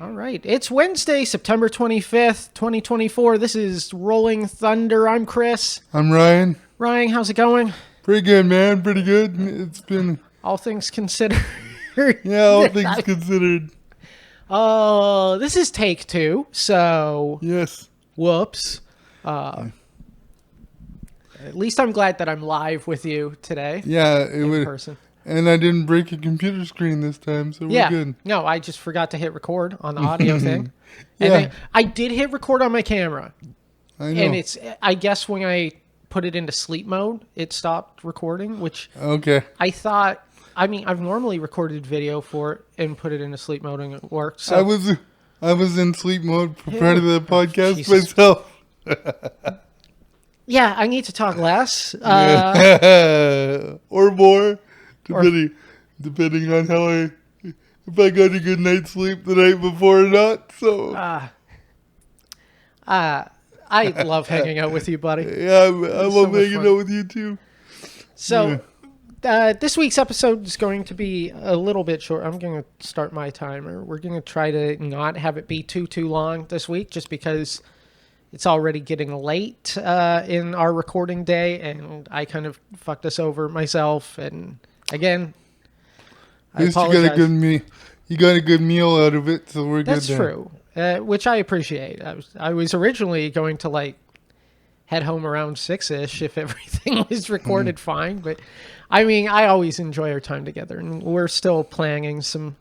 All right. It's Wednesday, September 25th, 2024. This is Rolling Thunder. I'm Chris. I'm Ryan. Ryan, how's it going? Pretty good, man. Pretty good. It's been... All things considered. Yeah, all things considered. Oh, this is take 2, so... Yes. Whoops. At least I'm glad that I'm live with you today. Yeah, it in was... person. And I didn't break a computer screen this time, so we're good. No, I just forgot to hit record on the audio thing. Yeah. And then I did hit record on my camera. I know. And I guess when I put it into sleep mode, it stopped recording, which Okay. I thought, I've normally recorded video for it and put it into sleep mode and it worked. So I was in sleep mode prior to the podcast Jesus. myself. Yeah, I need to talk less. Or more, depending on how if I got a good night's sleep the night before or not. So I love hanging out with you, buddy. yeah, I love hanging out with you too. So this week's episode is going to be a little bit short. I'm going to start my timer. We're going to try to not have it be too long this week, just because it's already getting late in our recording day, and I kind of fucked us over myself. And again, I apologize. You got a good meal out of it, so we're good. That's true, which I appreciate. I was originally going to head home around 6-ish if everything was recorded fine, but I always enjoy our time together, and we're still planning some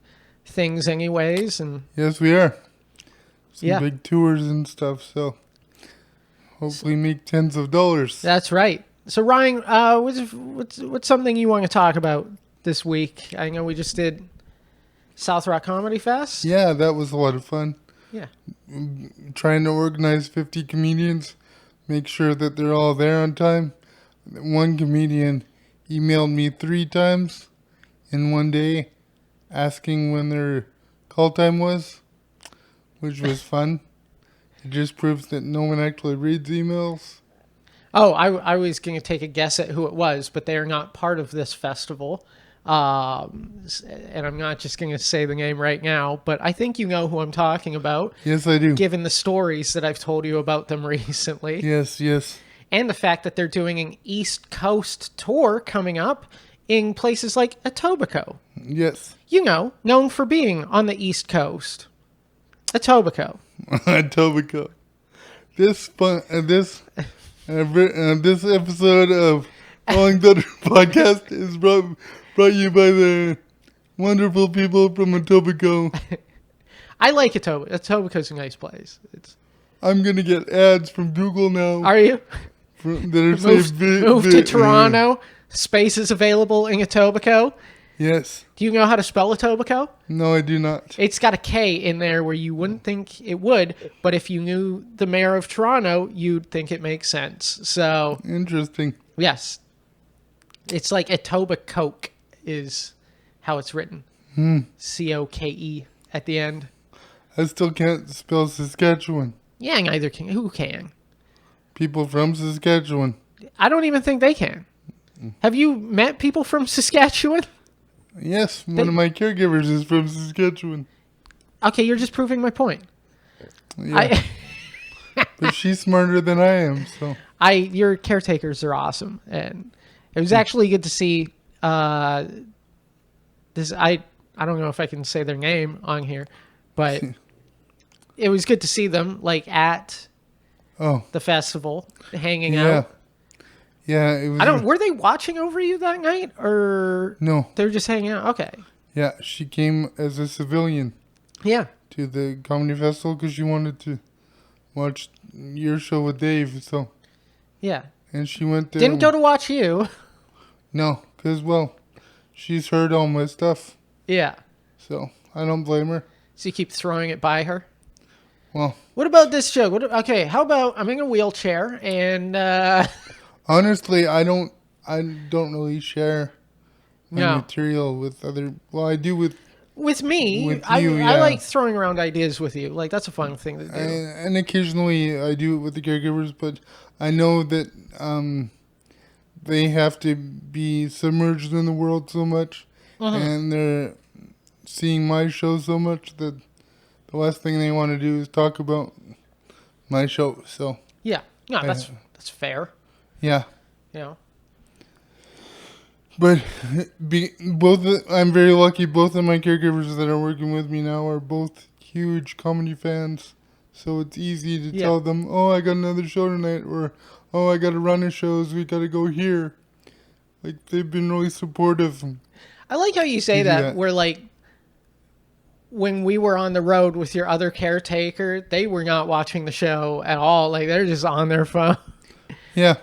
things anyways. And yes, we are. Some big tours and stuff, so hopefully make tens of dollars. That's right. So Ryan, what's something you want to talk about this week? I know we just did South Rock Comedy Fest. Yeah, that was a lot of fun. Yeah. Trying to organize 50 comedians, make sure that they're all there on time. One comedian emailed me 3 times in one day asking when their call time was, which was fun. It just proves that no one actually reads emails. Oh, I was going to take a guess at who it was, but they are not part of this festival. And I'm not just going to say the name right now, but I think you know who I'm talking about. Yes, I do. Given the stories that I've told you about them recently. Yes. And the fact that they're doing an East Coast tour coming up in places like Etobicoke. Yes. You know, known for being on the East Coast. Etobicoke. Etobicoke. This episode of Rolling Thunder Podcast is brought you by the wonderful people from Etobicoke. I like Etobicoke. Etobicoke's a nice place. I'm gonna get ads from Google now. Are you? Move to Toronto. Space is available in Etobicoke. Yes. Do you know how to spell Etobicoke? No, I do not. It's got a K in there where you wouldn't think it would, but if you knew the mayor of Toronto, you'd think it makes sense. So interesting. Yes. It's like Etobicoke is how it's written. C-O-K-E at the end. I still can't spell Saskatchewan. Yeah, neither can. Who can? People from Saskatchewan. I don't even think they can. Have you met people from Saskatchewan? Yes, one of my caregivers is from Saskatchewan. Okay, you're just proving my point. Yeah. But she's smarter than I am, so. Your caretakers are awesome, and it was actually good to see this. I don't know if I can say their name on here, but it was good to see them at the festival, hanging out. Yeah, it was. Were they watching over you that night, or no? They were just hanging out. Okay. Yeah, she came as a civilian. Yeah. To the comedy festival because she wanted to watch your show with Dave. So. Yeah. And she went there. Didn't go to watch you. No, because she's heard all my stuff. Yeah. So I don't blame her. So you keep throwing it by her. Well. What about this show? Okay, how about I'm in a wheelchair and. Honestly, I don't really share my material with other. Well, I do with me. With I you, I like throwing around ideas with you. That's a fun thing to do. And occasionally I do it with the caregivers, but I know that they have to be submerged in the world so much, and they're seeing my show so much that the last thing they want to do is talk about my show. So Yeah. No, that's fair. yeah, You know. but I'm very lucky. Both of my caregivers that are working with me now are both huge comedy fans, so it's easy to tell them, "Oh, I got another show tonight," or "Oh, I got a run of shows. We got to go here." Like, they've been really supportive. I like how you say that. We're like, when we were on the road with your other caretaker, they were not watching the show at all. Like, they're just on their phone. Yeah.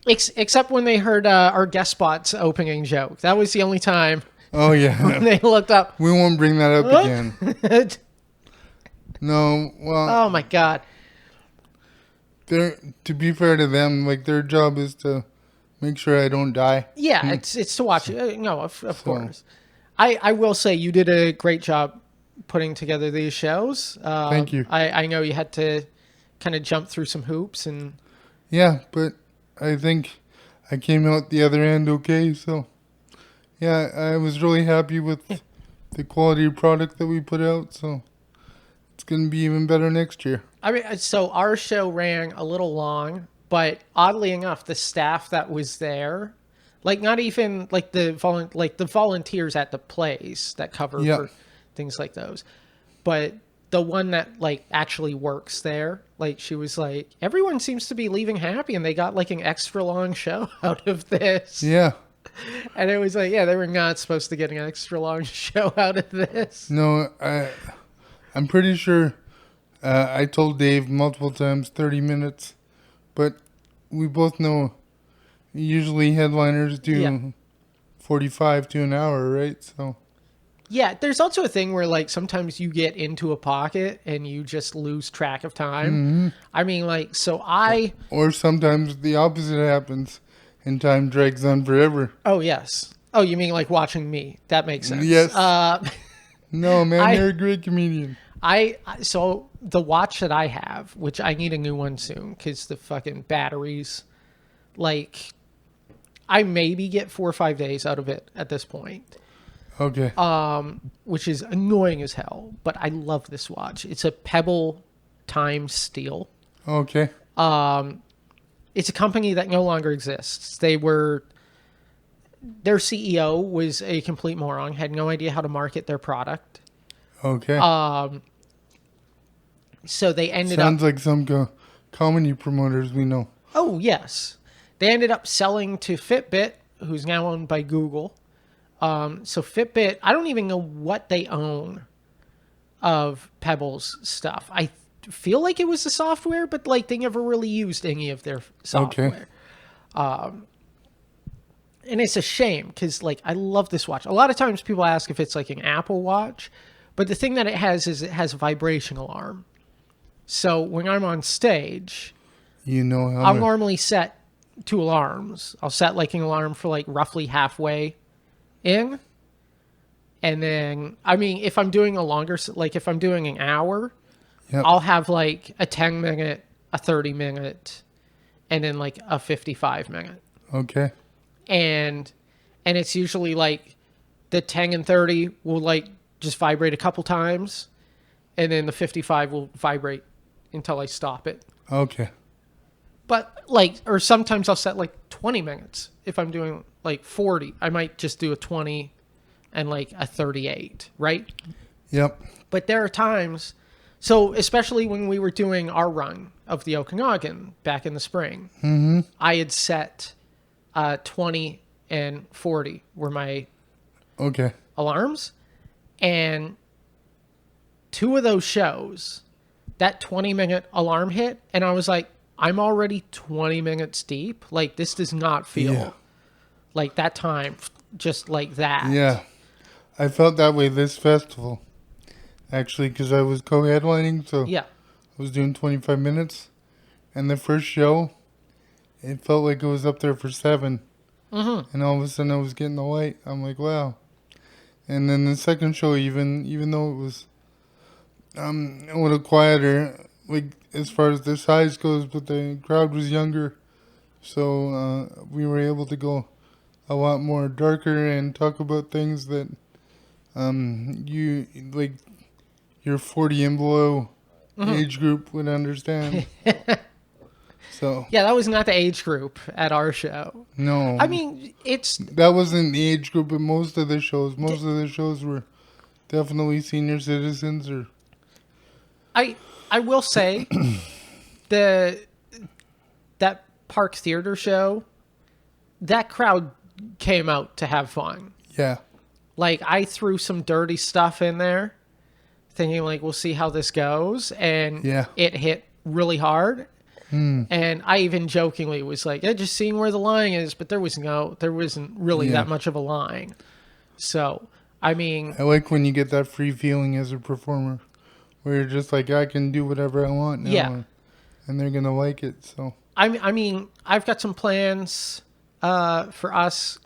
Except when they heard our guest spot's opening joke. That was the only time. Oh, yeah. When they looked up. We won't bring that up again. No, well. Oh, my God. To be fair to them, like, their job is to make sure I don't die. Yeah, it's to watch it. No, of course. I will say you did a great job putting together these shows. Thank you. I know you had to kind of jump through some hoops and. Yeah, but I think I came out the other end okay. So yeah, I was really happy with the quality of product that we put out. So it's gonna be even better next year. I mean, so our show ran a little long, but oddly enough, the staff that was there, like not even like the volunteers at the plays that cover for things like those, but the one that like actually works there, like she was like, everyone seems to be leaving happy, and they got like an extra long show out of this. Yeah. And it was like, yeah, they were not supposed to get an extra long show out of this. No, I'm pretty sure. I told Dave multiple times 30 minutes, but we both know usually headliners do 45 to an hour, right? So yeah, there's also a thing where like sometimes you get into a pocket and you just lose track of time. Mm-hmm. I mean, like, or sometimes the opposite happens and time drags on forever. Oh, yes. Oh, you mean like watching me? That makes sense. Yes. No, man, you're a great comedian. So the watch that I have, which I need a new one soon because the fucking batteries, like, I maybe get 4 or 5 days out of it at this point. Okay. Which is annoying as hell, but I love this watch. It's a Pebble Time Steel. Okay. It's a company that no longer exists. Their CEO was a complete moron, had no idea how to market their product. Okay. So they ended up... Sounds like some comedy promoters we know. Oh, yes. They ended up selling to Fitbit, who's now owned by Google. So Fitbit, I don't even know what they own of Pebble's stuff. I feel like it was the software, but like they never really used any of their software. Okay. And it's a shame because like I love this watch. A lot of times people ask if it's like an Apple Watch, but the thing that it has is it has a vibration alarm. So when I'm on stage, I'll normally set 2 alarms. I'll set like an alarm for like roughly halfway in. And then, I mean, if I'm doing a longer, like if I'm doing an hour, I'll have like a 10-minute, a 30-minute, and then like a 55-minute. Okay. And it's usually like the 10 and 30 will like just vibrate a couple times, and then the 55 will vibrate until I stop it. Okay. But like, or sometimes I'll set like 20 minutes. If I'm doing like 40, I might just do a 20 and like a 38, right? Yep. But there are times, so especially when we were doing our run of the Okanagan back in the spring, I had set 20 and 40 were my alarms. And 2 of those shows, that 20-minute alarm hit, and I was like, I'm already 20 minutes deep. Like, this does not feel like that time, just like that. Yeah. I felt that way this festival, actually, because I was co-headlining, so I was doing 25 minutes. And the first show, it felt like it was up there for 7. Mm-hmm. And all of a sudden I was getting the light. I'm like, wow. And then the second show, even though it was a little quieter, like as far as the size goes, but the crowd was younger, So we were able to go a lot more darker and talk about things that you like your 40 and below age group would understand. So Yeah, that was not the age group at our show. no, I mean, that wasn't the age group of most of the shows. Most of the shows were definitely senior citizens or. I will say that Park Theater show, that crowd came out to have fun. Yeah. Like, I threw some dirty stuff in there, thinking, like, we'll see how this goes. And it hit really hard. And I even jokingly was like, yeah, just seeing where the line is. But there wasn't really that much of a line. So, I mean. I like when you get that free feeling as a performer, where you're just like, I can do whatever I want now. Yeah. And they're going to like it. So. I mean, I've got some plans for us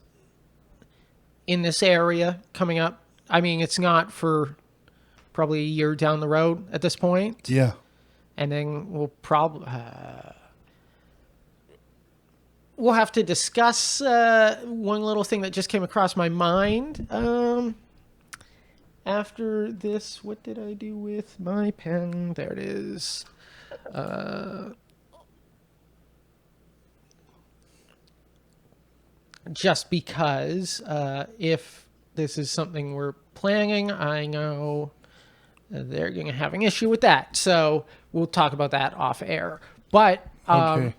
in this area coming up. I mean, it's not for probably a year down the road at this point. Yeah. And then we'll probably we'll have to discuss one little thing that just came across my mind. After this, what did I do with my pen? There it is. Just because if this is something we're planning, I know they're going to have an issue with that. So we'll talk about that off air. But Okay.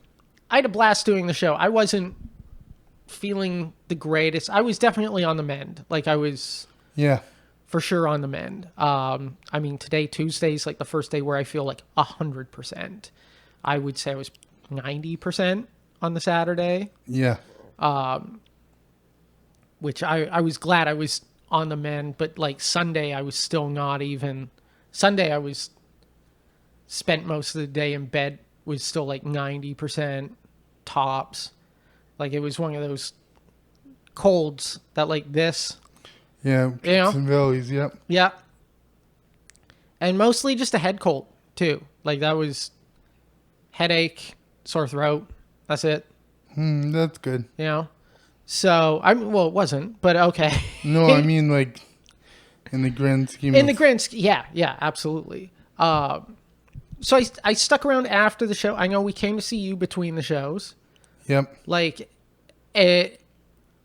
I had a blast doing the show. I wasn't feeling the greatest. I was definitely on the mend. Like, I was for sure on the mend. I mean, today, Tuesday's like the first day where I feel like 100%. I would say I was 90% on the Saturday. Yeah. Which I was glad I was on the mend, but like Sunday, I was still not even. Sunday, I was spent most of the day in bed, was still like 90% tops. Like, it was one of those colds that like this. Yeah. Peaks and valleys. Yep. Yeah. And mostly just a head cold too. Like, that was headache, sore throat. That's it. That's good. You know? So, well, it wasn't, but okay. No, I mean, like, in the grand scheme yeah, absolutely. So I stuck around after the show. I know we came to see you between the shows. Yep. Like, and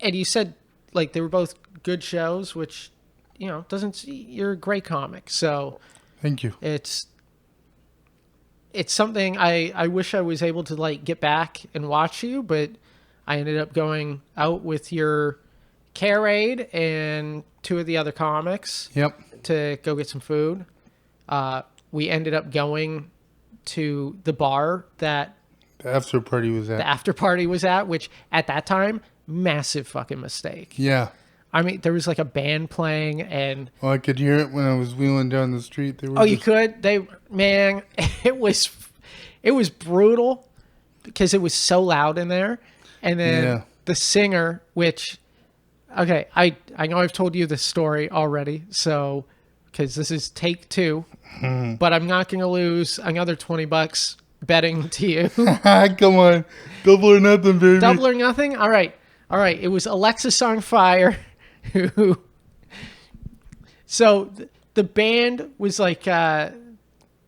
you said, like, they were both good shows, which, you know, you're a great comic. So. Thank you. It's something I wish I was able to, like, get back and watch you, but I ended up going out with your care aide and two of the other comics. Yep. To go get some food. We ended up going to the bar that the after party was at. Which at that time, massive fucking mistake. Yeah. I mean, there was like a band playing and... Well, I could hear it when I was wheeling down the street. You could? Man, it was brutal because it was so loud in there. And then the singer, which... Okay, I know I've told you this story already, so... Because this is take 2. But I'm not going to lose another $20 betting to you. Come on. Double or nothing, baby. Double or nothing? All right. It was Alexis on Fire. So the band was like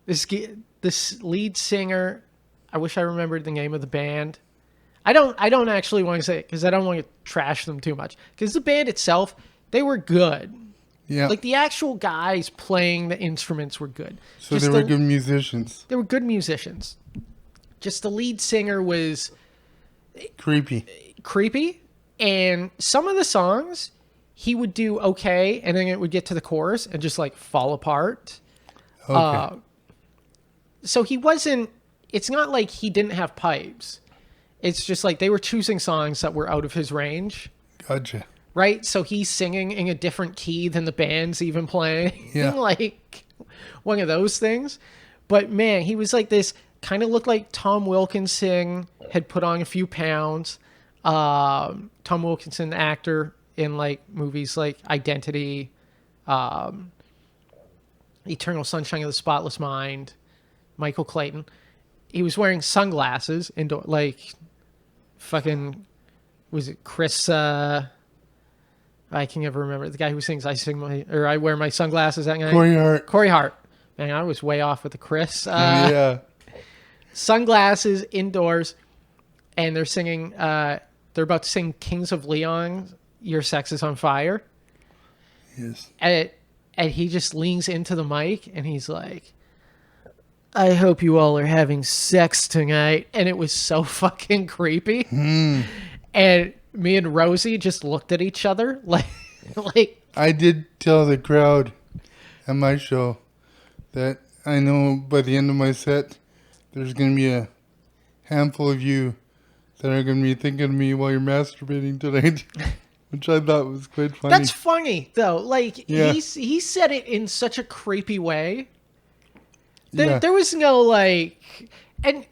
this lead singer. I wish I remembered the name of the band. I don't actually want to say it because I don't want to trash them too much. Because the band itself, they were good. Yeah. Like, the actual guys playing the instruments were good. So they were good musicians. They were good musicians. Just the lead singer was creepy. And some of the songs he would do okay, and then it would get to the chorus and just like fall apart. Okay. So he wasn't, it's not like he didn't have pipes. It's just like they were choosing songs that were out of his range. Gotcha. Right? So he's singing in a different key than the band's even playing. Yeah. Like one of those things. But man, he was like this, kind of looked like Tom Wilkinson had put on a few pounds. Tom Wilkinson, actor in like movies like Identity, Eternal Sunshine of the Spotless Mind, Michael Clayton. He was wearing sunglasses indoor, like fucking, was it Chris, I can never remember. The guy who sings I Wear My Sunglasses that night. Corey Hart. Corey Hart. Man, I was way off with the Chris. Yeah. Sunglasses indoors, and they're singing, they're about to sing Kings of Leon, Your Sex is on Fire. Yes. And he just leans into the mic and he's like, I hope you all are having sex tonight. And it was so fucking creepy. And me and Rosie just looked at each other like I did tell the crowd at my show that I know by the end of my set, there's going to be a handful of you that are going to be thinking of me while you're masturbating tonight, which I thought was quite funny. That's funny, though. Like, Yeah. he said it in such a creepy way. Yeah. There was no, like... And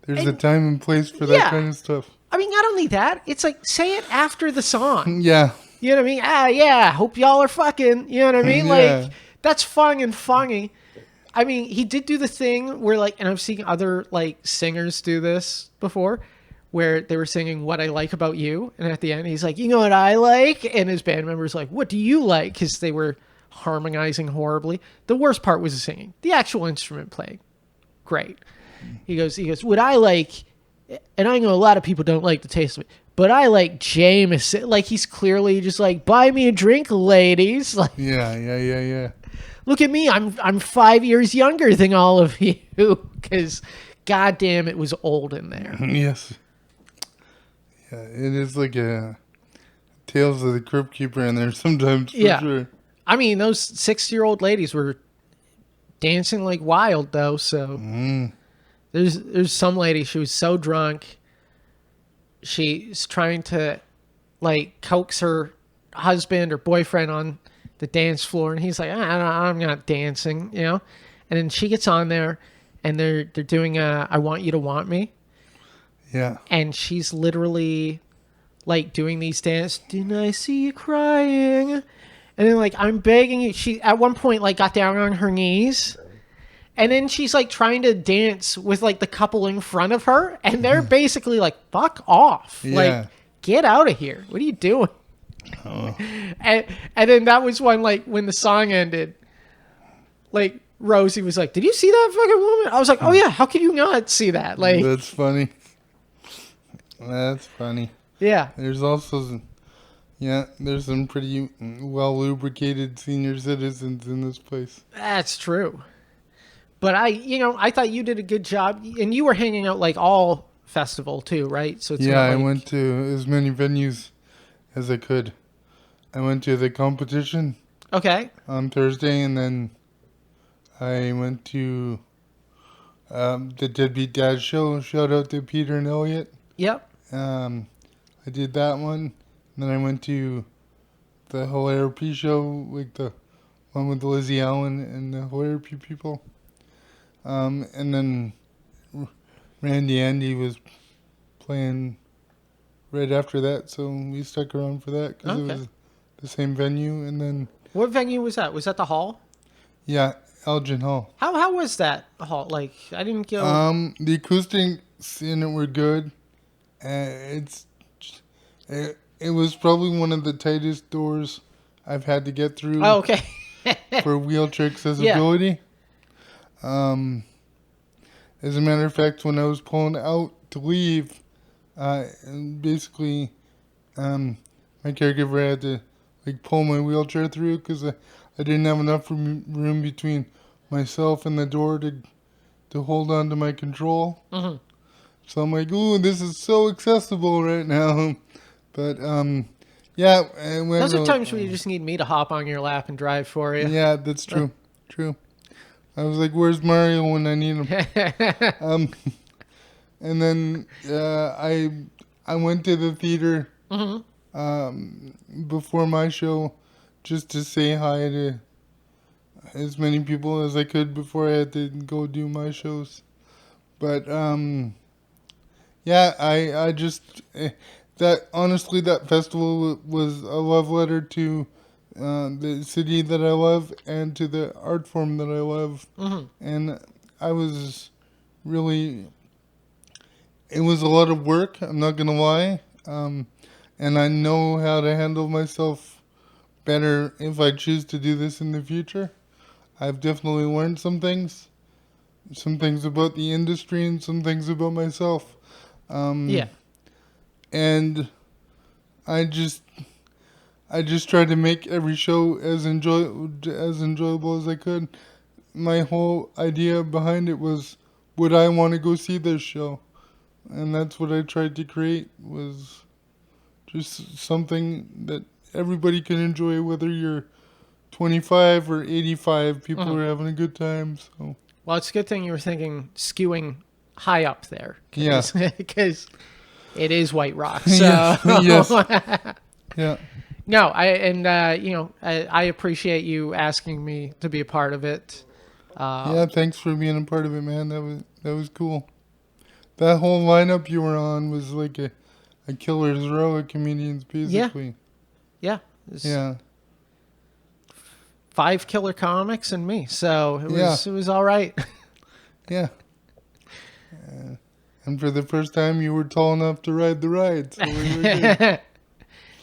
There's a time and place for that Yeah. kind of stuff. I mean, not only that, it's like, say it after the song. Yeah. You know what I mean? Yeah, hope y'all are fucking. You know what I mean? Yeah. Like, that's fun and funny. I mean, he did do the thing where, like, and I've seen other, like, singers do this before, where they were singing What I Like About You, and at the end, he's like, you know what I like? And his band members like, what do you like? Because they were harmonizing horribly. The worst part was the singing. The actual instrument playing, great. He goes, what I like, and I know a lot of people don't like the taste of it, but I like Jameson. Like, he's clearly just like, buy me a drink, ladies. Like, Yeah. look at me. I'm 5 years younger than all of you. Because, goddamn, it was old in there. Yes. Yeah, it is like a Tales of the Crypt Keeper in there sometimes, for sure. I mean, those 6-year-old ladies were dancing like wild, though. So there's some lady, she was so drunk. She's trying to, like, coax her husband or boyfriend on the dance floor, and he's like, I'm not dancing, you know? And then she gets on there, and they're doing I Want You to Want Me. Yeah. And she's literally, like, doing these dances. Didn't I see you crying? And then, like, I'm begging you. She, at one point, like, got down on her knees. And then she's, like, trying to dance with, like, the couple in front of her. And they're basically like, fuck off. Yeah. Like, get out of here. What are you doing? Oh. And then that was when the song ended, like, Rosie was like, did you see that fucking woman? I was like, oh, yeah. How can you not see that? Like, That's funny. That's funny. yeah. There's also there's some pretty well lubricated senior citizens in this place. That's true. But I thought you did a good job, and you were hanging out like all festival too, right? So it's I went to as many venues as I could. I went to the competition Okay. on Thursday, and then I went to the Deadbeat Dad show. Shout out to Peter and Elliot. Yep. I did that one. And then I went to the Hilarity show, like the one with Lizzie Allen and the Hilarity people. And then Randy Andy was playing right after that, so we stuck around for that because it was the same venue. And then What venue was that? Was that the hall? Elgin Hall. How was that hall? Like, I didn't go. The acoustics in it were good. It was probably one of the tightest doors I've had to get through Oh, okay. for wheelchair accessibility. As a matter of fact, when I was pulling out to leave, basically, my caregiver had to pull my wheelchair through because I didn't have enough room between myself and the door to hold on to my control. Mm-hmm. So I'm like, ooh, this is so accessible right now. But, Those are times where you just need me to hop on your lap and drive for you. Yeah, that's true. True. I was like, where's Mario when I need him? And then I went to the theater before my show just to say hi to as many people as I could before I had to go do my shows. But I just that festival was a love letter to the city that I love and to the art form that I love. And I was really it was a lot of work. I'm not gonna lie. And I know how to handle myself better if I choose to do this in the future. I've definitely learned some things about the industry and some things about myself. Yeah. And I just tried to make every show as enjoyable as I could. My whole idea behind it was, would I want to go see this show? And that's what I tried to create, was just something that everybody can enjoy, whether you're 25 or 85. People are having a good time. So Well, it's a good thing you were thinking skewing high up there. Yeah. Because it is White Rock. So. Yes. Yeah. No, I appreciate you asking me to be a part of it. Yeah, thanks for being a part of it, man. That was cool. That whole lineup you were on was like a killer's row of comedians, basically. Yeah. Yeah. 5 killer comics and me, so it was all right. Yeah. And for the first time, you were tall enough to ride the ride. So we were good.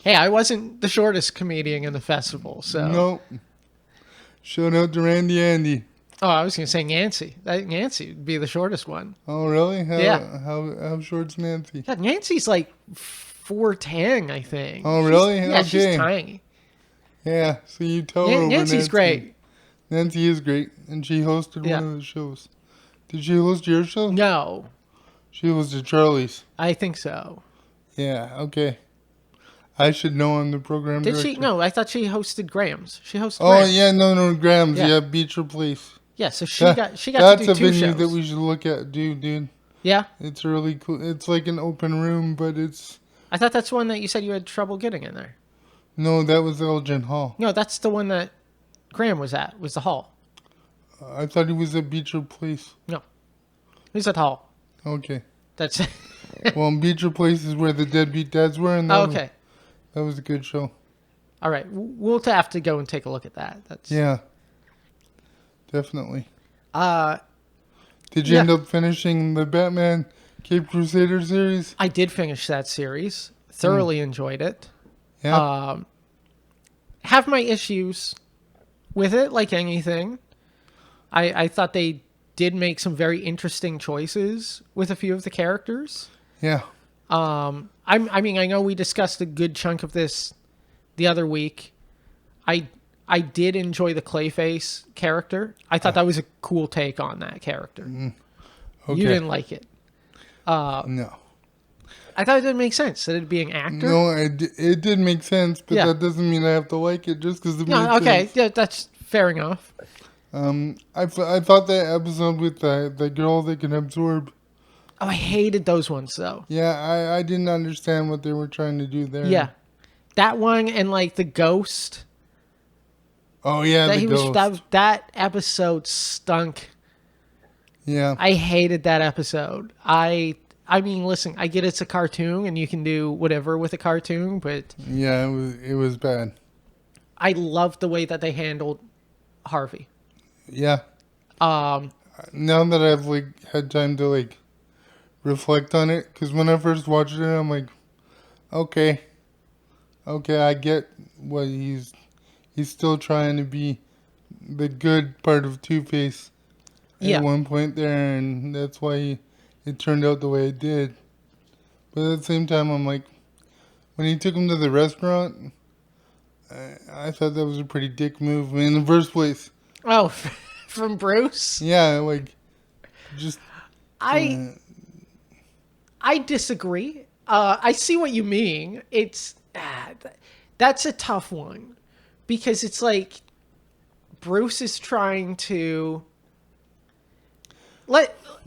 Hey, I wasn't the shortest comedian in the festival, so. Nope. Shout out to Randy Andy. Oh, I was going to say Nancy. Nancy would be the shortest one. Oh, really? Yeah. How short's Nancy? Yeah, Nancy's like 4'10", I think. Oh, really? Yeah, Okay. she's tiny. Yeah, so you tell her over Nancy's great. Nancy is great, and she hosted one of the shows. Did she host your show? No. She hosted Charlie's. I think so. Yeah, okay. I should know I'm the program Did director. she? No, I thought she hosted Graham's. She hosted Oh, Graham's. yeah, no, Graham's. Yeah. Yeah, Beecher Place. Yeah, so she got to do 2 That's a venue shows. that we should look at, dude. Yeah? It's really cool. It's like an open room, but it's... I thought that's one that you said you had trouble getting in there. No, that was Elgin Hall. No, that's the one that Graham was at, was the hall. I thought he was at Beecher Place. No. He was at hall. Okay. That's Well, Beecher Place is where the Deadbeat Dads were, and okay. That was a good show. All right. We'll have to go and take a look at that. Yeah. Definitely. Uh, Did you end up finishing the Batman Cape Crusader series? I did finish that series. Thoroughly enjoyed it. Yeah. Have my issues with it, like anything. I thought they did make some very interesting choices with a few of the characters. Yeah. I mean, I know we discussed a good chunk of this the other week. I did enjoy the Clayface character. I thought that was a cool take on that character. Okay. You didn't like it. No. I thought it didn't make sense that it'd be an actor. No, it did make sense, but that doesn't mean I have to like it just because it makes sense. Okay, yeah, that's fair enough. I thought that episode with the girl that can absorb. Oh, I hated those ones though. Yeah, I didn't understand what they were trying to do there. Yeah, that one and like the ghost. Oh yeah, the ghost. That episode stunk. Yeah. I hated that episode. I mean, listen, I get it's a cartoon and you can do whatever with a cartoon, but yeah, it was bad. I loved the way that they handled Harvey. Yeah. Now that I've had time to reflect on it, because when I first watched it, I'm like, okay, I get what he's still trying to be the good part of Two-Face at one point there, and that's why it turned out the way it did. But at the same time, I'm like, when he took him to the restaurant, I thought that was a pretty dick move in the first place. Oh, from Bruce? Yeah, just... I disagree. I see what you mean. It's... that's a tough one. Because it's like, Bruce is trying to...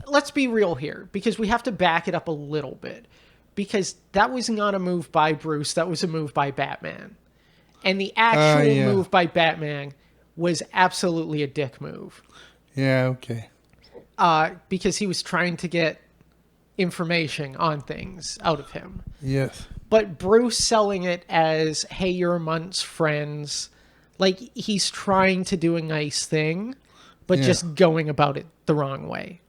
Let's be real here, because we have to back it up a little bit. Because that was not a move by Bruce, that was a move by Batman. And the actual move by Batman was absolutely a dick move. Yeah, okay. Because he was trying to get information on things out of him. Yes. But Bruce selling it as, hey, you're amongst friends, like he's trying to do a nice thing, but just going about it the wrong way.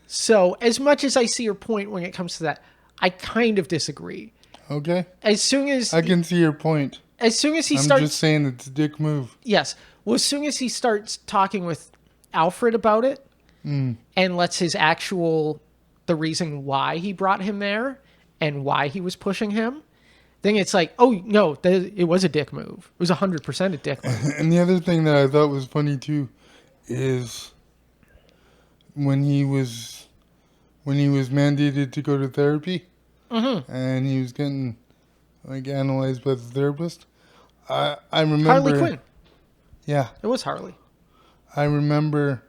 So as much as I see your point when it comes to that, I kind of disagree. Okay. As soon as I can see your point. he I'm starts, just saying it's a dick move. yes. Well, as soon as he starts talking with Alfred about it and lets the reason why he brought him there and why he was pushing him, then it's like, oh no, it was a dick move. It was 100% a dick move. And the other thing that I thought was funny too is when he was mandated to go to therapy and he was getting like analyzed by the therapist. I remember Harley Quinn. Yeah, It was Harley. I remember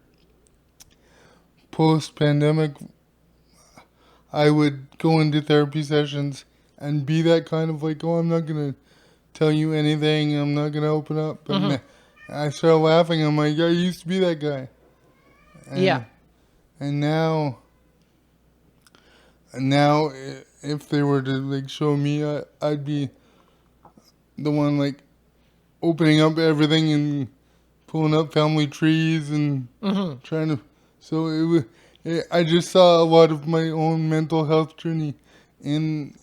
post-pandemic, I would go into therapy sessions and be that kind of like, oh, I'm not going to tell you anything. I'm not going to open up. And I started laughing. I'm like, I used to be that guy. And, Yeah. And now, if they were to like show me, I'd be the one like opening up everything and pulling up family trees and trying to. So I just saw a lot of my own mental health journey in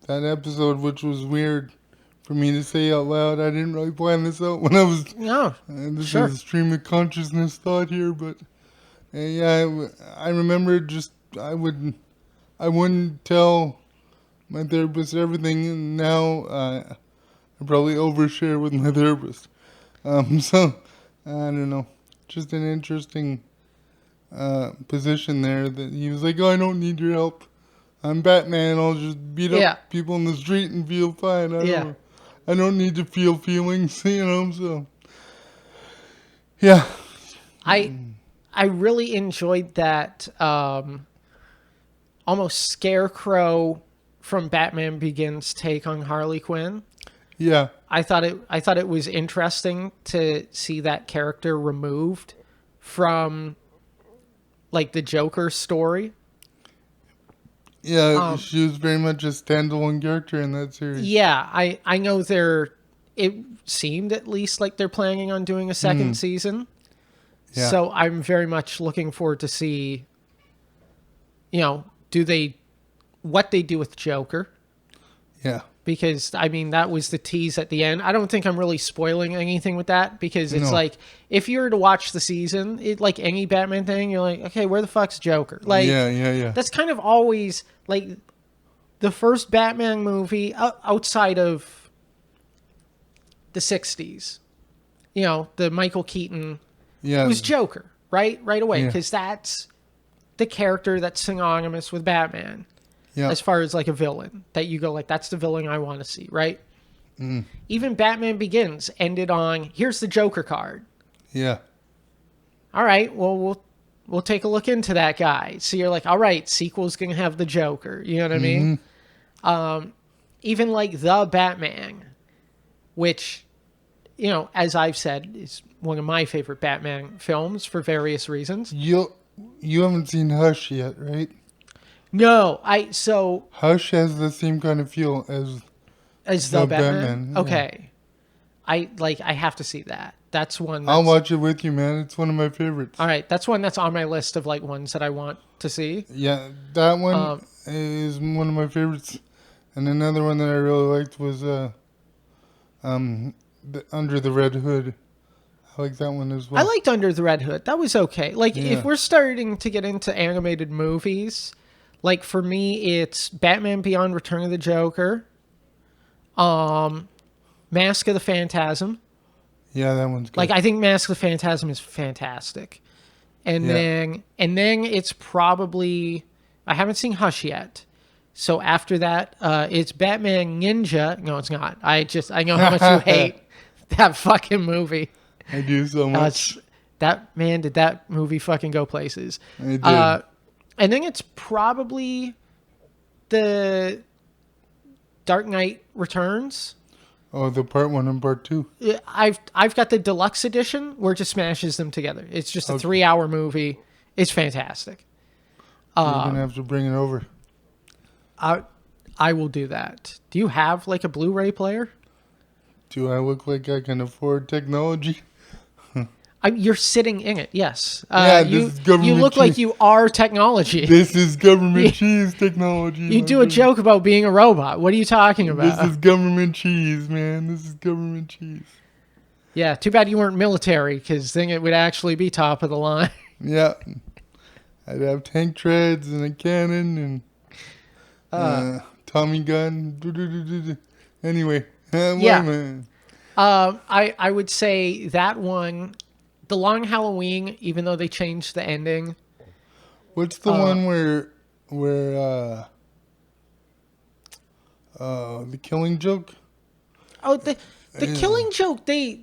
that episode, which was weird for me to say out loud. I didn't really plan this out when I was. No. This Sure. is stream of consciousness thought here, but yeah, I remember just I wouldn't tell my therapist everything, and now I probably overshare with my therapist. So I don't know, just an interesting position there that he was like, oh, I don't need your help. I'm Batman. I'll just beat up people in the street and feel fine. I don't need to feel feelings, So yeah, I really enjoyed that almost Scarecrow from Batman Begins take on Harley Quinn. Yeah. I thought it was interesting to see that character removed from like the Joker story. Yeah, she was very much a standalone character in that series. Yeah, I know it seemed at least like they're planning on doing a second season. Yeah. So I'm very much looking forward to see, what they do with Joker. Yeah. Because, I mean, that was the tease at the end. I don't think I'm really spoiling anything with that because it's like, if you were to watch the season, like any Batman thing, you're like, okay, where the fuck's Joker? Like, yeah. That's kind of always, like, the first Batman movie outside of the 60s, the Michael Keaton, was Joker, right? Right away, because that's the character that's synonymous with Batman. Yeah. As far as like a villain that you go like, that's the villain I want to see, right? Even Batman Begins ended on, here's the Joker card. Yeah. All right, well, we'll take a look into that guy. So you're like, all right, sequel's going to have the Joker. You know what I mean? Even like The Batman, which, as I've said, is one of my favorite Batman films for various reasons. You haven't seen Hush yet, right? No, Hush has the same kind of feel as The Batman. Yeah. Okay. I have to see that. That's one I'll watch it with you, man. It's one of my favorites. All right, that's one that's on my list of like ones that I want to see. Yeah, that one is one of my favorites. And another one that I really liked was Under the Red Hood. I like that one as well. I liked Under the Red Hood. That was okay. Like if we're starting to get into animated movies, like for me it's Batman Beyond Return of the Joker, Mask of the Phantasm. Yeah, that one's good. Like I think Mask of the Phantasm is fantastic. And then it's probably, I haven't seen Hush yet. So after that, it's Batman Ninja. No, it's not. I know how much you hate that fucking movie. I do so much. Did that movie fucking go places? It did. And then it's probably the Dark Knight Returns. Oh, the part 1 and part 2. I've got the deluxe edition where it just smashes them together. It's just a 3-hour movie. It's fantastic. You're gonna have to bring it over. I will do that. Do you have like a Blu-ray player? Do I look like I can afford technology? You're sitting in it, yes. Yeah, this you is government you look cheese. like you are technology. This is government cheese technology. You my do a friend. joke about being a robot. What are you talking about? This is government cheese, man. This is government cheese. Yeah, too bad you weren't military, because then it would actually be top of the line. Yeah. I'd have tank treads and a cannon and Tommy gun. Anyway, Yeah. I would say that one, The Long Halloween, even though they changed the ending. What's the one where the Killing Joke? Oh, the Killing Joke. They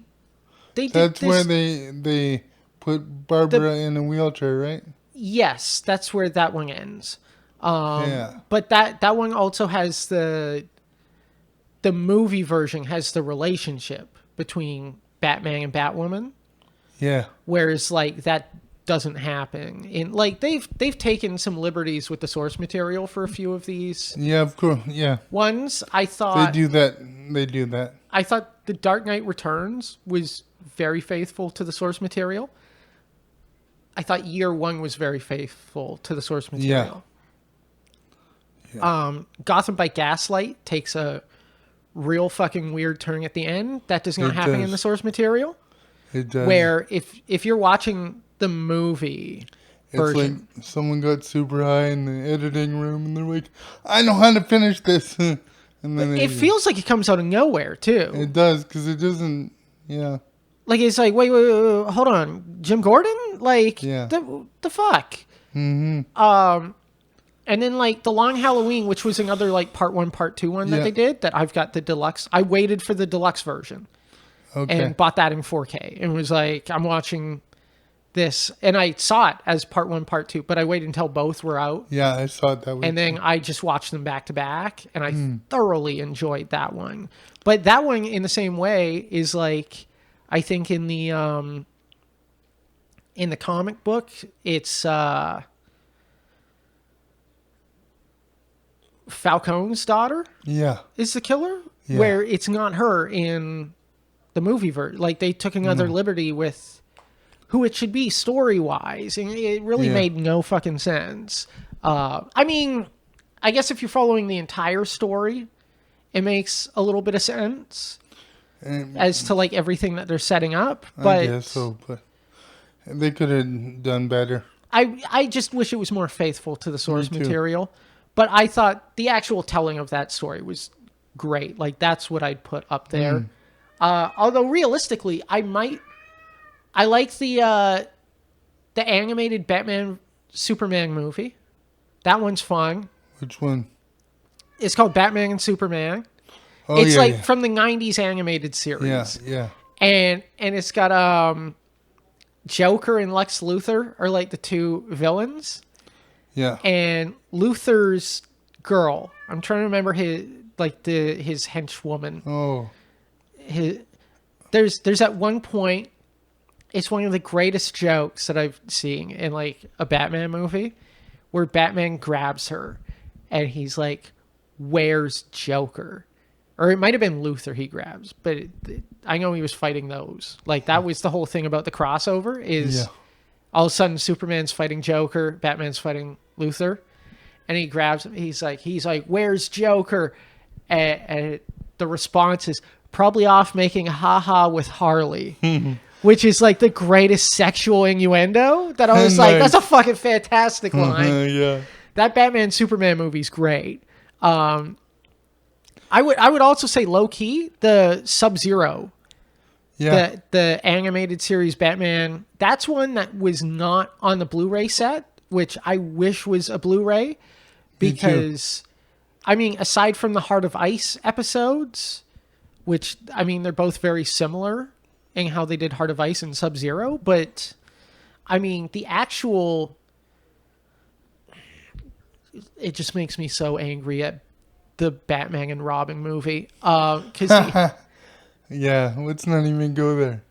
did That's this. where they put Barbara in a wheelchair, right? Yes, that's where that one ends. Yeah. But that one also has the movie version has the relationship between Batman and Batwoman, Yeah. whereas like that doesn't happen. In like they've taken some liberties with the source material for a few of these Yeah, of course. Yeah. ones. I They thought do that. They do that. I thought The Dark Knight Returns was very faithful to the source material. I thought Year One was very faithful to the source material. Yeah. Gotham by Gaslight takes a real fucking weird turn at the end. That does not It happen in does. the source material. It does. Where if you're watching the movie It's version, like someone got super high in the editing room and they're like, I know how to finish this. And then it feels like it comes out of nowhere too. It does, because it doesn't, yeah. Like it's like, wait, hold on, Jim Gordon? Like, Yeah. the fuck? Mm-hmm. And then like The Long Halloween, which was another like part 1, part 2 one that Yeah. they did, that I've got the deluxe. I waited for the deluxe version Okay. and bought that in 4K and was like, I'm watching this, and I saw it as part 1, part 2, but I waited until both were out. Yeah, I saw it that way. And then I just watched them back to back, and I thoroughly enjoyed that one. But that one, in the same way, is like, I think in the comic book, it's Falcone's daughter Yeah. is the killer, Yeah. where it's not her in the movie version. Like they took another liberty with who it should be story wise, and it really Yeah. made no fucking sense. I mean, I guess if you're following the entire story, it makes a little bit of sense And as to like everything that they're setting up. I But guess so, but they could have done better. I just wish it was more faithful to the source Me too. material. But I thought the actual telling of that story was great. Like that's what I'd put up there. Although realistically, I like the animated Batman Superman movie. That one's fun. Which one? It's called Batman and Superman. Oh, It's yeah, like yeah. from the 90s animated series. Yeah, yeah. And it's got Joker and Lex Luthor are like the two villains. Yeah. And Luthor's girl, I'm trying to remember his henchwoman. Oh. There's at one point, it's one of the greatest jokes that I've seen in like a Batman movie, where Batman grabs her and he's like, where's Joker? Or it might have been Luthor he grabs, but I know he was fighting those. Like that was the whole thing about the crossover is Yeah. all of a sudden Superman's fighting Joker, Batman's fighting Luthor, and he grabs him. He's like, where's Joker? And the response is probably off making haha with Harley. Which is like the greatest sexual innuendo that I was like, Nice. that's a fucking fantastic line. Yeah. That Batman Superman movie's great. I would also say low key the Sub-Zero, Yeah. the animated series Batman. That's one that was not on the Blu-ray set, which I wish was a Blu-ray, because I mean, aside from the Heart of Ice episodes, which I mean they're both very similar in how they did Heart of Ice and Sub-Zero, but I mean the actual, it just makes me so angry at the Batman and Robin movie, because Yeah. Let's not even go there.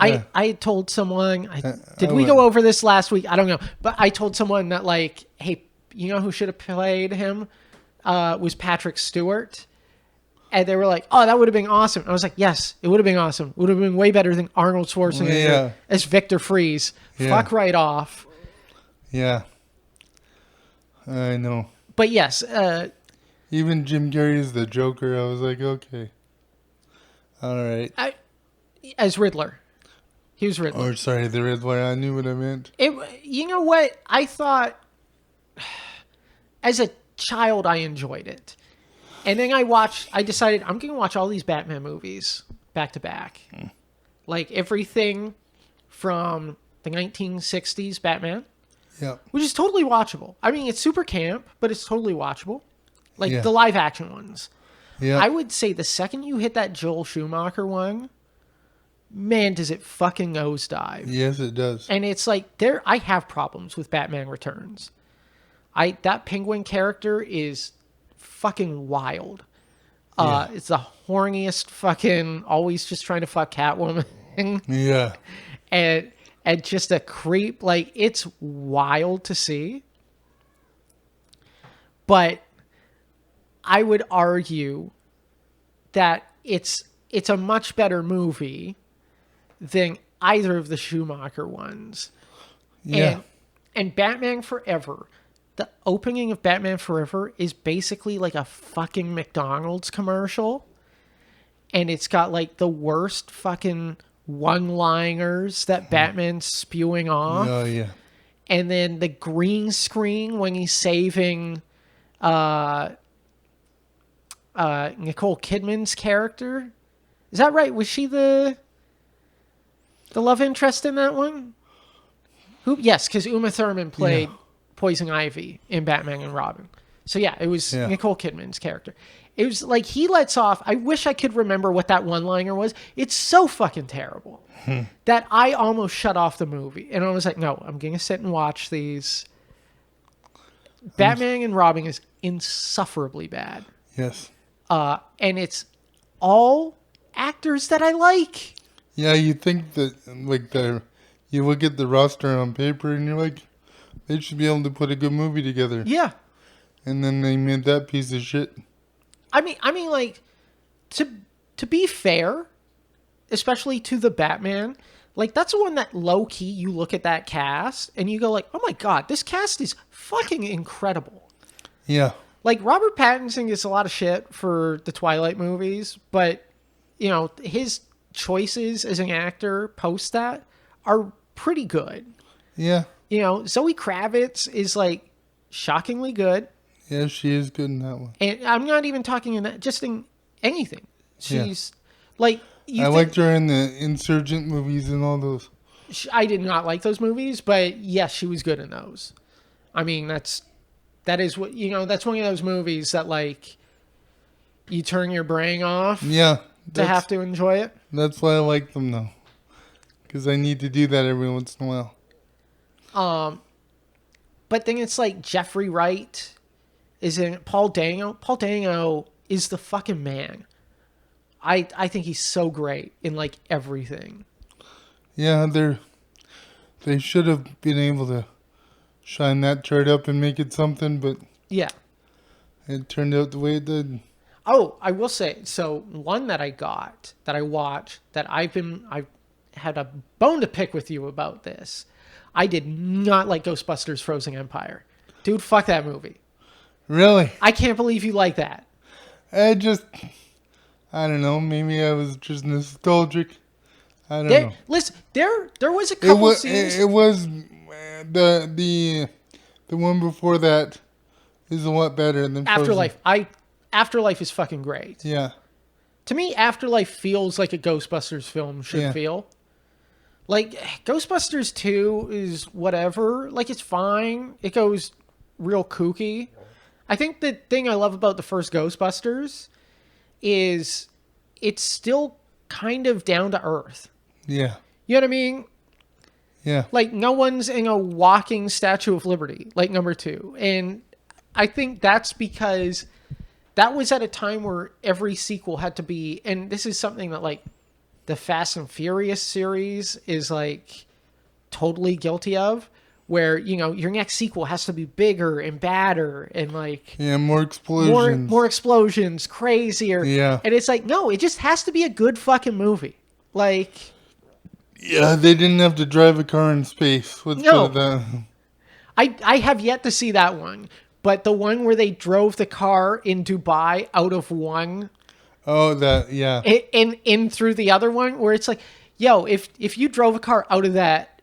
Yeah. I told someone, did I we would. go over this last week? I don't know, but I told someone that like, hey, you know who should have played him was Patrick Stewart, And they were like, oh, that would have been awesome. I was like, yes, it would have been awesome. It would have been way better than Arnold Schwarzenegger as Victor Fries. Yeah. Fuck right off. Yeah. I know. But yes. Even Jim Carrey as the Joker, I was like, okay. All right. As Riddler. He was Riddler. Or, sorry, the Riddler. I knew what I meant. You know what? I thought, as a child, I enjoyed it. And then I decided I'm going to watch all these Batman movies back to back. Like everything from the 1960s Batman. Yeah. Which is totally watchable. I mean, it's super camp, but it's totally watchable. Like the live action ones. Yeah. I would say the second you hit that Joel Schumacher one, man, does it fucking nosedive. Yes, it does. And it's like, I have problems with Batman Returns. That Penguin character is fucking wild. It's the horniest fucking, always just trying to fuck Catwoman. Yeah. And just a creep. Like, it's wild to see. But I would argue that it's a much better movie than either of the Schumacher ones. Yeah. And Batman Forever, the opening of Batman Forever is basically like a fucking McDonald's commercial. And it's got like the worst fucking one-liners that Batman's spewing off. Oh, yeah. And then the green screen when he's saving Nicole Kidman's character. Is that right? Was she the love interest in that one? Yes, because Uma Thurman played Poison Ivy in Batman and Robin. So yeah, it was Nicole Kidman's character. It was like he lets off. I wish I could remember what that one-liner was. It's so fucking terrible that I almost shut off the movie. And I was like, no, I'm going to sit and watch these. Batman and Robin is insufferably bad. Yes. And it's all actors that I like. Yeah, you think that, like, you look at the roster on paper and you're like, they should be able to put a good movie together. Yeah. And then they made that piece of shit. I mean, like, to be fair, especially to the Batman, like, that's the one that low-key you look at that cast and you go like, oh my god, this cast is fucking incredible. Yeah. Like, Robert Pattinson gets a lot of shit for the Twilight movies, but, you know, his choices as an actor post that are pretty good. Yeah. You know, Zoe Kravitz is, like, shockingly good. Yeah, she is good in that one. And I'm not even talking in that, just in anything. She's, like... I liked her in the Insurgent movies and all those. I did not like those movies, but yes, she was good in those. I mean, that is what, you know, that's one of those movies that, like, you turn your brain off to have to enjoy it. That's why I like them, though. Because I need to do that every once in a while. But then it's like Jeffrey Wright is in Paul Dano. Paul Dano is the fucking man. I think he's so great in, like, everything. Yeah, they should have been able to shine that chart up and make it something, but yeah, it turned out the way it did. Oh, I will say, so one that I watched, that I've had a bone to pick with you about this. I did not like Ghostbusters Frozen Empire. Dude, fuck that movie. Really? I can't believe you like that. I don't know. Maybe I was just nostalgic. I don't know. Listen, there was a couple scenes. It was the one before that is a lot better than Afterlife. Afterlife is fucking great. Yeah. To me, Afterlife feels like a Ghostbusters film should feel. Like, Ghostbusters 2 is whatever. Like, it's fine. It goes real kooky. I think the thing I love about the first Ghostbusters is it's still kind of down to earth. Yeah. You know what I mean? Yeah. Like, no one's in a walking Statue of Liberty, like number 2. And I think that's because that was at a time where every sequel had to be, and this is something that, like, the Fast and Furious series is, like, totally guilty of, where, you know, your next sequel has to be bigger and badder and like more explosions. More explosions, crazier. Yeah. And it's like, no, it just has to be a good fucking movie. Like, yeah, they didn't have to drive a car in space. Let's No. put it that. I have yet to see that one, but the one where they drove the car in Dubai out of one Oh, that, yeah. in through the other one, where it's like, yo, if you drove a car out of that,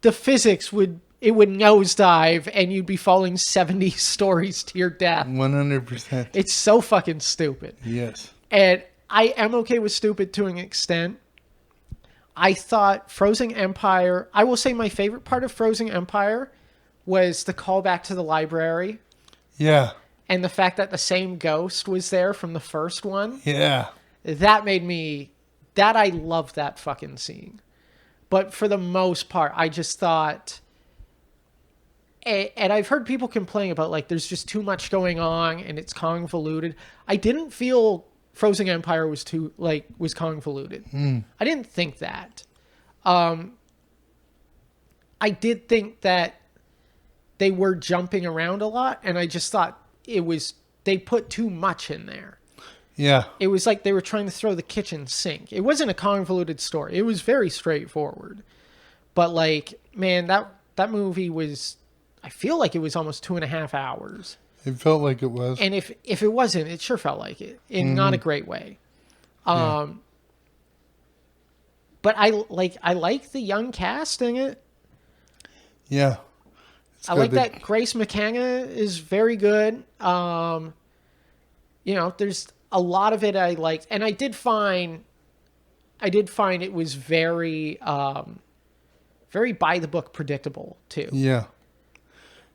the physics would nosedive and you'd be falling 70 stories to your death. 100%. It's so fucking stupid. Yes. And I am okay with stupid to an extent. I thought Frozen Empire, I will say my favorite part of Frozen Empire was the callback to the library. Yeah. And the fact that the same ghost was there from the first one. Yeah. That made me, I loved that fucking scene. But for the most part, I just thought, and I've heard people complain about like, there's just too much going on and it's convoluted. I didn't feel Frozen Empire was convoluted. I didn't think that. I did think that they were jumping around a lot, and I just thought they put too much in there. Yeah. It was like they were trying to throw the kitchen sink. It wasn't a convoluted story. It was very straightforward. But like, man, that movie was, I feel like it was almost 2.5 hours. It felt like it was. And if it wasn't, it sure felt like it in not a great way. But I like the young cast in it. Yeah. I like that Grace McKenna is very good. You know, there's a lot of it I liked, and I did find it was very, very by the book predictable too. Yeah.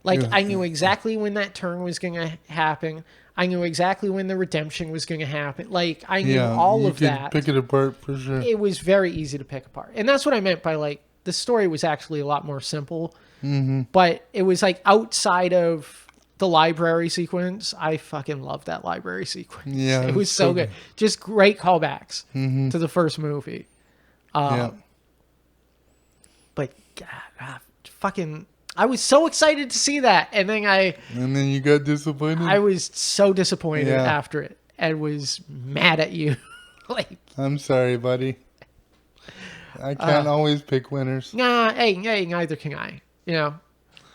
Like Yeah. I knew exactly when that turn was going to happen. I knew exactly when the redemption was going to happen. Like I knew all of that. Pick it apart for sure. It was very easy to pick apart, and that's what I meant by like the story was actually a lot more simple. Mm-hmm. But it was like outside of the library sequence. I fucking loved that library sequence. Yeah, it was so good. Just great callbacks to the first movie. But God, fucking, I was so excited to see that, and then you got disappointed. I was so disappointed after it, and was mad at you. Like, I'm sorry, buddy. I can't always pick winners. Nah, hey, neither can I. You know,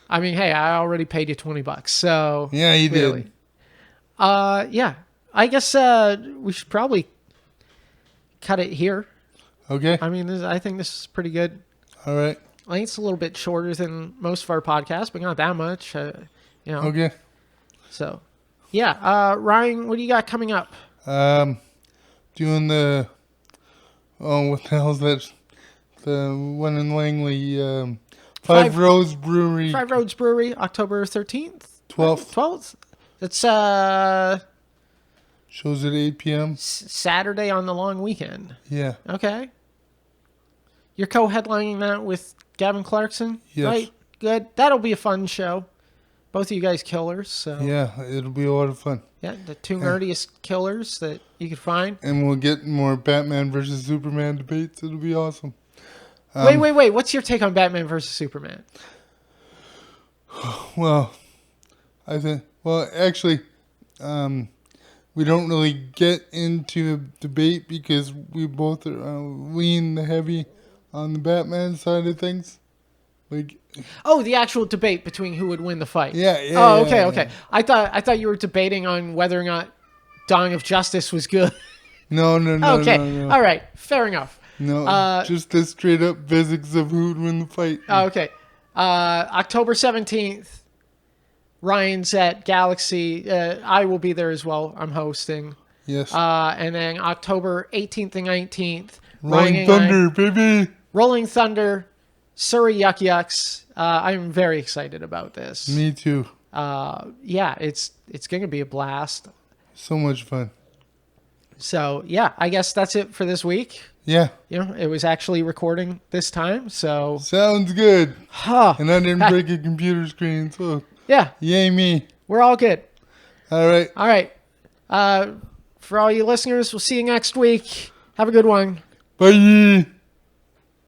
I mean, hey, I already paid you $20, so yeah, you really. did. Yeah, I guess we should probably cut it here. Okay. I mean, I think this is pretty good. All right. I think it's a little bit shorter than most of our podcasts, but not that much. You know. Okay. So, yeah, Ryan, what do you got coming up? Doing the what the hell's that? The one in Langley. Five Roads Brewery. Five Roads Brewery, October 13th? 12th. 12th? That's shows at 8 p.m. Saturday on the long weekend. Yeah. Okay. You're co-headlining that with Gavin Clarkson? Yes. Right? Good. That'll be a fun show. Both of you guys killers, so. Yeah, it'll be a lot of fun. Yeah, the two nerdiest killers that you could find. And we'll get more Batman versus Superman debates. It'll be awesome. Wait. What's your take on Batman versus Superman? Well, actually, we don't really get into a debate because we both lean heavy on the Batman side of things. Like, oh, the actual debate between who would win the fight. Yeah. Oh, okay. Yeah. I thought you were debating on whether or not Dawn of Justice was good. No. Okay. No. All right. Fair enough. No, just the straight up physics of who would win the fight. Okay. October 17th, Ryan's at Galaxie. I will be there as well. I'm hosting. Yes. And then October 18th and 19th, Rolling Thunder, baby. Rolling Thunder, Surrey Yuck Yucks. I'm very excited about this. Me too. Yeah, it's going to be a blast. So much fun. So, yeah, I guess that's it for this week. Yeah. You know, it was actually recording this time, so. Sounds good. Huh. And I didn't break a computer screen, so. Yeah. Yay me. We're all good. All right. All right. For all you listeners, we'll see you next week. Have a good one. Bye.